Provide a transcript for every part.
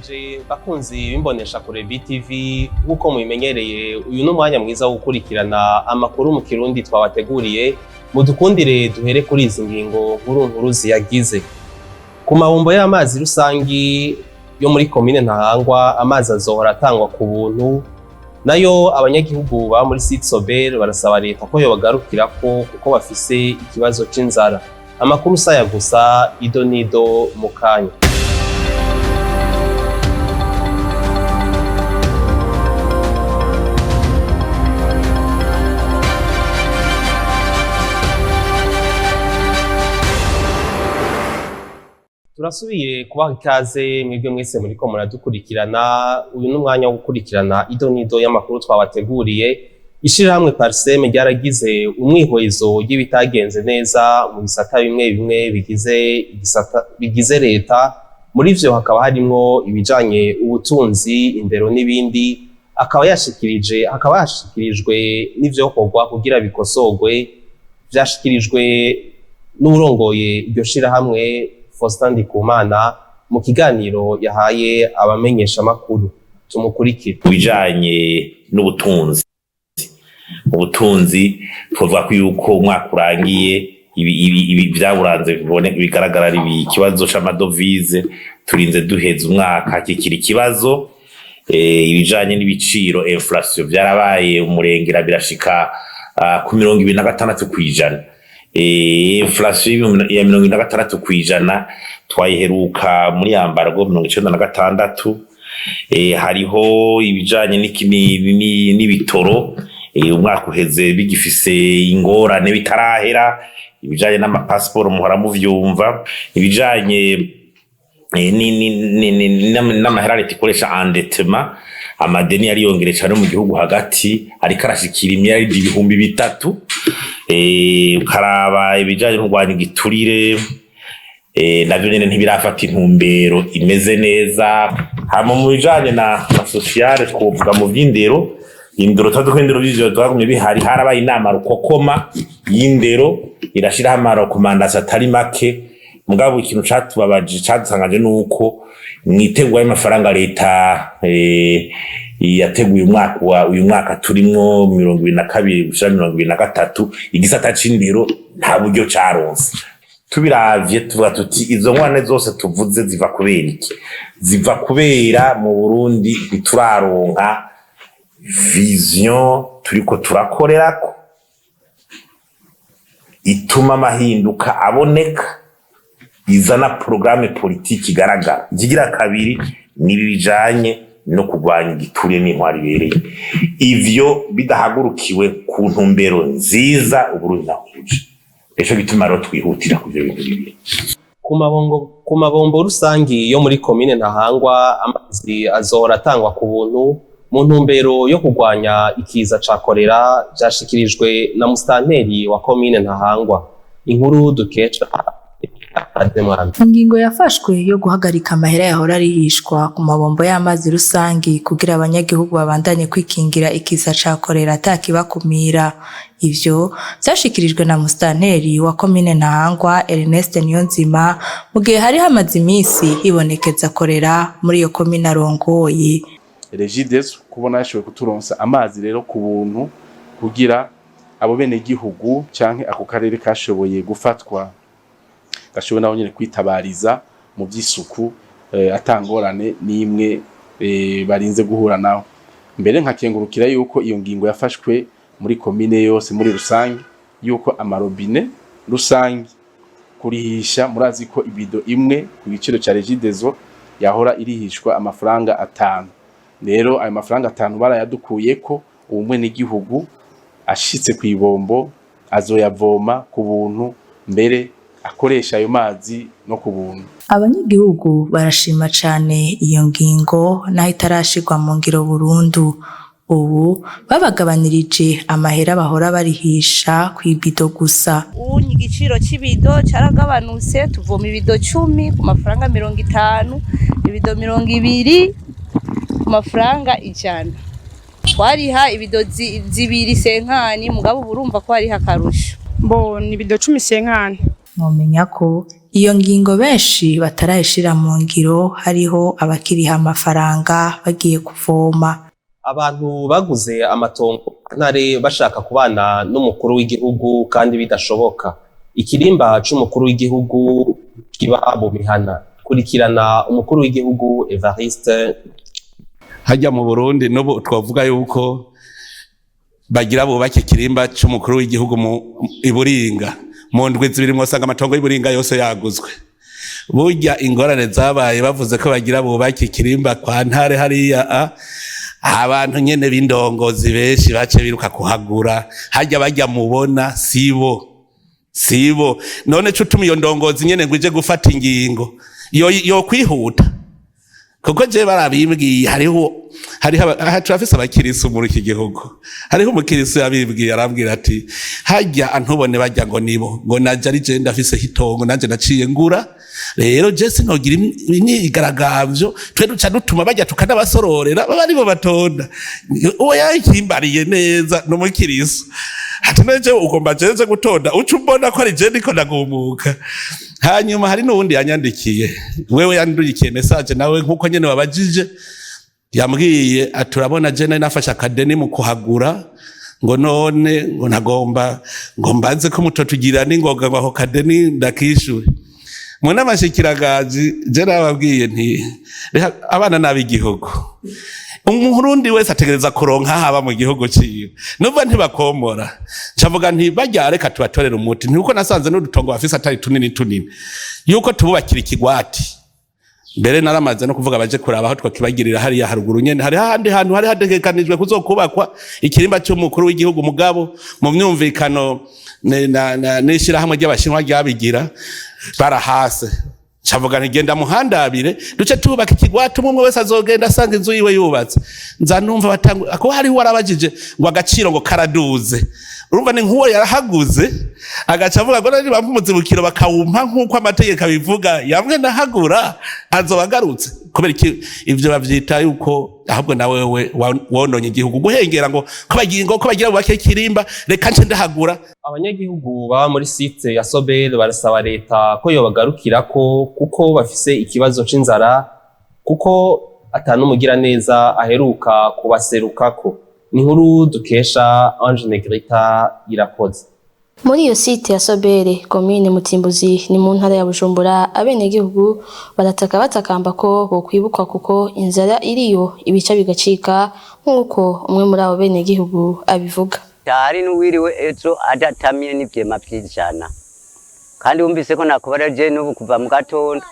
Ndabaramukije bakunzi bimbonesha kure BTV nkuko mubimenyereye uyu n'umwanya mwiza wo gukurikirana amakuru mu Kirundi twabateguriye mudukundire duhere kuri izi ngingo nkuru ziyagize. Ku mabombo y'amazi rusangi yo muri komine Ntahangwa amazi azohora atangwa ku buntu, nayo abanyagihugu ba muri Sitsobel barasaba leta ko yobagarukirako kuko bafise ikibazo c'inzara. Amakuru saya gusa ido nido mu kanya. Turasubiye kubaha ikaze mwebwe mwese muriko muradukurikirana. Uyu n'umwanya wo gukurikirana ido nido y'amakuru twabateguriye. Ishirahamwe Parsem ryaragize umwihwezo y'ibitagenze neza mu bisata bimwe bimwe bigize leta. Muri vyo hakaba harimwo ibijanye ubutunzi, indero n'ibindi. Hakaba hashikirijwe n'ivyokorwa kugira bikosorwe, vyashikirijwe n'urongoye iryo shirahamwe Faustin Ndikumana mu kiganiro yahaye abamenyesha makuru. Tumukurikire. Bijanye n'ubutunzi, ubutunzi tuvuga ko yuko umwaka urangiye ibi byaburanze bigaragara ari ikibazo c'amadovize, turinze duheza umwaka kikiri ikibazo. Ibijanye n'ibiciro inflation byarabaye umurengera birashika ku 26%. Inflation ya 26% twayiheruka muri yambargo 96. Hariho ibijanye n'ibitoro, umwaka uheze bigifise ingorane bitarahera. Ibijanye n'amapasiporo muhora muvyumva, ibijanye n'amahera leta ikoresha endettement, amadeni yariyongere cyane mu gihugu hagati ariko arashikira imiliyaridi 300. Ukaraba ibijanye n'urwanya igiturire, navyo nyene ntibirafata intumbero imeze neza. Hama mu bijanye na sociale twovuga mu vy'indero, indero twadukwendero bivyo twagumye bihari. Harabaye inama rukokoma y'indero irashira hamaro komandasi atari make, mugabo ikintu catubabaje cadusangaje nuko mwitegwa y'amafaranga leta yateguye uyu mwaka turimwo 2022-2023 igisata c'indero nta buryo caronse. Tubiravye tuvuga tuti izo ngwane zose tuvuze ziva kubera iki? Ziva kubera mu Burundi bituraronka vision turiko turakorerako ituma amahinduka aboneka, izana programme politiki igaragara. Ikigira kabiri nibijanye no kurwanya igiturire n'intwari ibereye. Ivyo bidahagurukiwe ku ntumbero nziza Uburundi nahuje. Ejo bituma ro twihutira kuvyo bintu bibiri. Ku mabombo rusangi yo muri komine Ntahangwa amazi azohora atangwa ku buntu mu ntumbero yo kurwanya ikiza ca kolera, vyashikirijwe na musitanteri wa komine Ntahangwa. Inkuru dukesha ingingo yafashwe yo guhagarika amahera yahora arihishwa ku mabombo y'amazi rusangi kugira abanyagihugu babandanye kwikingira ikiza ca kolera atakibakumira. Ivyo vyashikirijwe na musitanteri wa komine Ntahangwa Ernest Niyonzima mu gihe hari hamaze imisi hibonekeza kolera muri iyo komine arongoye. Regides kubona yashoboye kuturonsa amazi rero ku buntu kugira abo bene gihugu canke ako karere kashoboye gufatwa gashoboye naho nyene kwitabariza mu by'isuku atangorane n'imwe barinze guhura naho. Mbere nkakengurukira yuko iyo ngingo yafashwe muri komine yose muri rusangi, yuko amarobine rusangi kurihisha, murazi ko ibido imwe ku giciro ca Regideso yahora irihishwa amafaranga 5. Rero ayo mafaranga 5 barayadukuyeko, ubumwe n'igihugu ashitse kw'ibombo azoyavoma ku buntu, mbere akoresha ayo mazi no ku buntu. Abanyagihugu barashima cane iyo ngingo naho itarashirwa mu ngiro burundu. Ubu babagabanirije amahera bahora barihisha kw'ibido gusa. Ubu igiciro c'ibido caragabanutse, tuvoma ibido 10 ku mafaranga 50, ibido 20 ku mafaranga 100. Twariha ibido zibiri senkani, mugabo urumva ko hariho akarusho. Ni ibido 10 senkani. Mwomenya ko Iyo ngingo benshi batarayishira mu ngiro, hariho abakiriha amafaranga bagiye kuvoma. Abantu baguze amatongo ntare bashaka kubana n'umukuru w'igihugu kandi bidashoboka. Ikirimba c'umukuru w'igihugu kiba mu mihana. Kurikirana umukuru w'igihugu Evariste. Hajya mu Burundi n'ubu twavuga yuko bagira bubake ikirimba c'umukuru w'igihugu mu Iburinga. Mu ndwi zibiri mwosanga amatongo y'Iburinga yose yaguzwe. Burya ingorane zabaye bavuze ko bagira bubake ikirimba kwa Ntare hariya, abantu nyene b'indongozi benshi bace biruka kuhagura, hajya bajya mubona sibo none cutuma iyo ndongozi nyene ngwije gufata ingingo yo kwihuta, kuko je barabimbwiye hariho turafise abakirisu muri iki gihugu, hariho umukirisu yabibwiye arambwira ati hajya antubone bajya ngo nibo ngo naje ari je ndafise hitongo nanje naciye ngura, rero je sinogira imyigaragavyo twe duca dutuma bajya tukanabasororera baba aribo batonda. Uwo yakimbariye neza n'umukirisu ati neje ugomba jeje gutonda uca umbona ko ari je ndiko ndagumuka. Hanyuma hari n'uwundi yanyandikiye, wewe yanduyikiye message nawe nkuko nyene wabajije, yambwiye aturabona je nafashe akadeni mu kuhagura ngo none ngo nagomba ngo mbanze ko mutotugira n'ingoga ngo aho kadeni ndakishure. Muna mashikiragazi je nababwiye nti abana n'abigihugu, umurundi wese ategereza kuronka haba mu gihugu ciwe, nuva ntibakomora cavuga nti bajya reka tubatorera umuti, nti uko nasanze n'udutongo bafise atari tunini yuko tububakira ikigwati. Mbere naramaze no kuvuga baje kuraba aho twakibagirira hariya haruguru nyene, hari handi hantu hari hadegekanijwe kuzokubakwa ikirimba cy'umukuru w'igihugu, mugabo mu myumvikano n'ishira hamwe ry'abashinwa ryabigira barahase. Cavuga ntigenda muhandabire duce tubaka ikigwati, umwe wese azogenda asanga inzu yiwe yubatse. Nza numva batangu ako hari warabajije ngo agaciro ngo karaduze, urumva ni nkuwo yarahaguze agaca avuga ngo nari bamumuzibukiro bakawumpa nkuko amategeko abivuga, yamwe ndahagura azobagarutse. Kubera ivyo bavyita yuko ahubwo nawe wononye igihugu guhengera ngo ko bagira bubake ikirimba reka nce ndahagura. Abanyagihugu baba muri site ya Sobel barasaba leta ko yobagarukirako kuko bafise ikibazo c'inzara, kuko atanumugira neza aheruka kubaserukako. Ni inkuru dukesha Ange Negrita Irakoze. Muri iyo site ya Sobere, komine Mutimbuzi ni mu ntara ya Bujumbura, abenegihugu barataka batakamba ko bokwibukwa kuko inzara iriyo ibica bigacika nk'uko umwe muri abo benegihugu abivuga. Hari n'uwiriwe ejo adatamye n'ivyema vy'ijana, kandi wumvise ko nakubaraje n'ubu kuva mu gatondo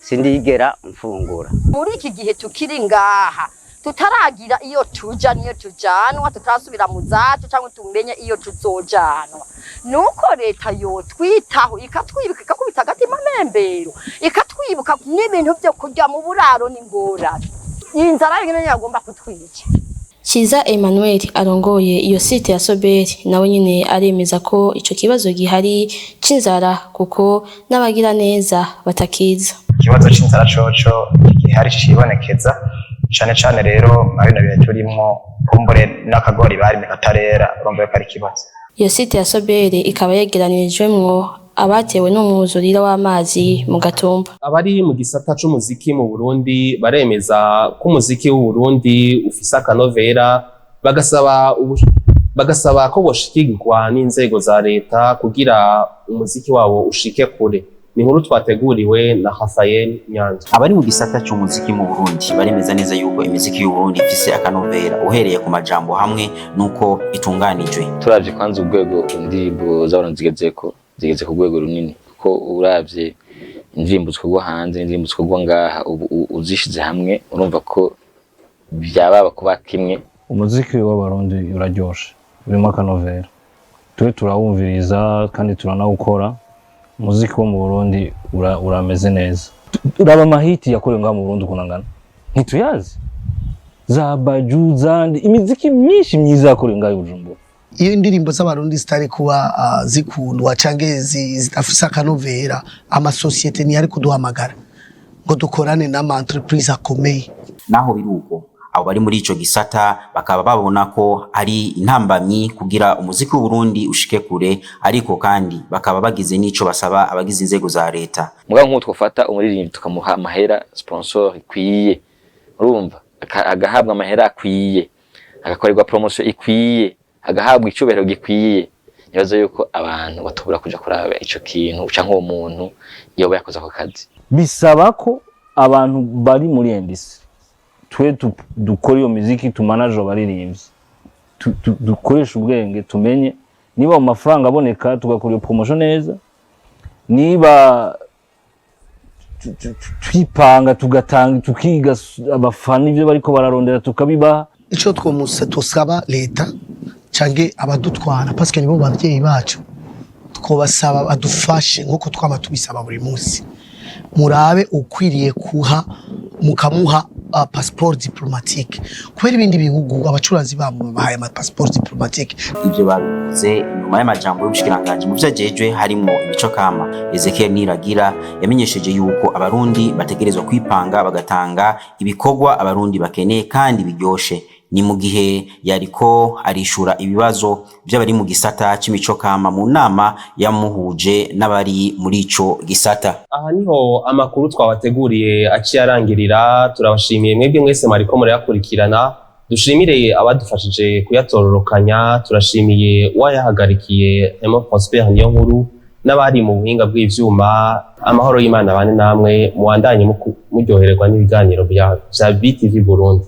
sindigera mfungura. Muri iki gihe tukiri ngaha tutaragira iyo tuja niyo tujanwa, tutasubira mu zacu cyangwa tumenye iyo tuzojanwa, nuko leta yo twitaho ikatwibuka ikakubita agatima mpembero, ikatwibuka n'ibintu byo kurya mu buraro n'ingorane. Inzara nyine yagomba kutwica. Kiza Emmanuel arongoye iyo site ya Soberi nawe nyine aremeza ko ico kibazo gihari c'inzara kuko n'abagira neza batakiza. Ikibazo c'inzara coco gihari cibonekeza cane rero abina bihe turimwo kumbure n'akagori bari mikatarera urumva ko ari kibazo. Iyo site ya Soberi ikaba yegeranirijwemwo abatewe n'umwuzurira w'amazi mu Gatumba. Abari mu gisata c'umuziki mu Burundi baremeza ko umuziki w'u Burundi ufise akanovera, bagasaba ko boshikirwa n'inzego za leta kugira umuziki wabo ushike kure. Ni inkuru twateguriwe na Rafael Nyanza. Abari mu gisata c'umuziki mu Burundi baremeza neza yuko imiziki y'u Burundi ifise akanovera uhereye ku majambo hamwe nuko itunganijwe. Turavye kwanza urwego indirimbo z'abantu zigeze ku rwego runini, kuko uravye indirimbo zikorwa hanze n'indirimbo zikorwa ngaha uzishize hamwe urumva ko byababa kuba kimwe. Umuziki w'abarundi uraryoshe urimo akanovera, turawumviriza kandi turanawukora. Umuziki wo mu Burundi urameze neza. Uraba mahiti yakorewe ngaha mu Burundi kunangana ntituyazi, za Baju zandi imiziki myinshi myiza yakorewe ngaha i Bujumbura. Iyo indirimbo z'abarundi zitari kuba zikundwa canke zidafise akanovera, amasosiyete ntiyari kuduhamagara ngo dukorane n'ama entreprise akomeye. Naho biruko abo bari muri ico gisata bakaba babona ko ari intambamyi kugira umuziki w'u Burundi ushike kure, ariko kandi bakaba bagize n'ico basaba abagize inzego za leta. Mugabo nk'uko twafata umuririmbyi tukamuha amahera sponsor ikwiye, urumva agahabwa amahera akwiye, agakorerwa promotion ikwiye, agahabwa icubahiro gikwiye, nibaza yuko abantu batubura kuja kuraba ico kintu canke uwo muntu yoba yakoze ako kazi. Bisaba ko abantu bari muri industry twe dukora iyo muziki tumanaje abaririmbyi, dukoresha ubwenge tumenye niba mu mafaranga aboneka tugakora iyo promotion neza, niba twipanga tugatanga tukiga abafana ivyo bariko bararondera tukabibaha. Ico twosaba leta canke abadutwara parce que nibo bavyeyi bacu, twobasaba badufashe nkuko twaba tubisaba buri munsi, murabe ukwiriye kuha mukamuha passport diplomatique, kubera ibindi bihugu abacuranzi babo bahaye ama passport diplomatique. Ivyo babivuze nyuma y'amajambo y'ubushikiranganje mu vyajejwe harimo imico kama. Ezekiel Niragira yamenyesheje yuko abarundi bategerezwa kwipanga bagatanga ibikorwa abarundi bakeneye kandi biryoshe. Ni mu gihe yariko arishura ibibazo by'abari mu gisata c'imico kama mu nama yamuhuje n'abari muri ico gisata. Aha niho amakuru twabateguriye aciye arangirira. Turabashimiye mwebwe mwese mariko murayakurikirana, dushimire abadufashije kuyatororokanya, turashimiye uwayahagarikiye Emo Prosper Niyonkuru n'abari mu buhinga bw'ivyuma. Amahoro y'Imana bane namwe, muwandanye muryohererwa n'ibiganiro bya BTV Burundi.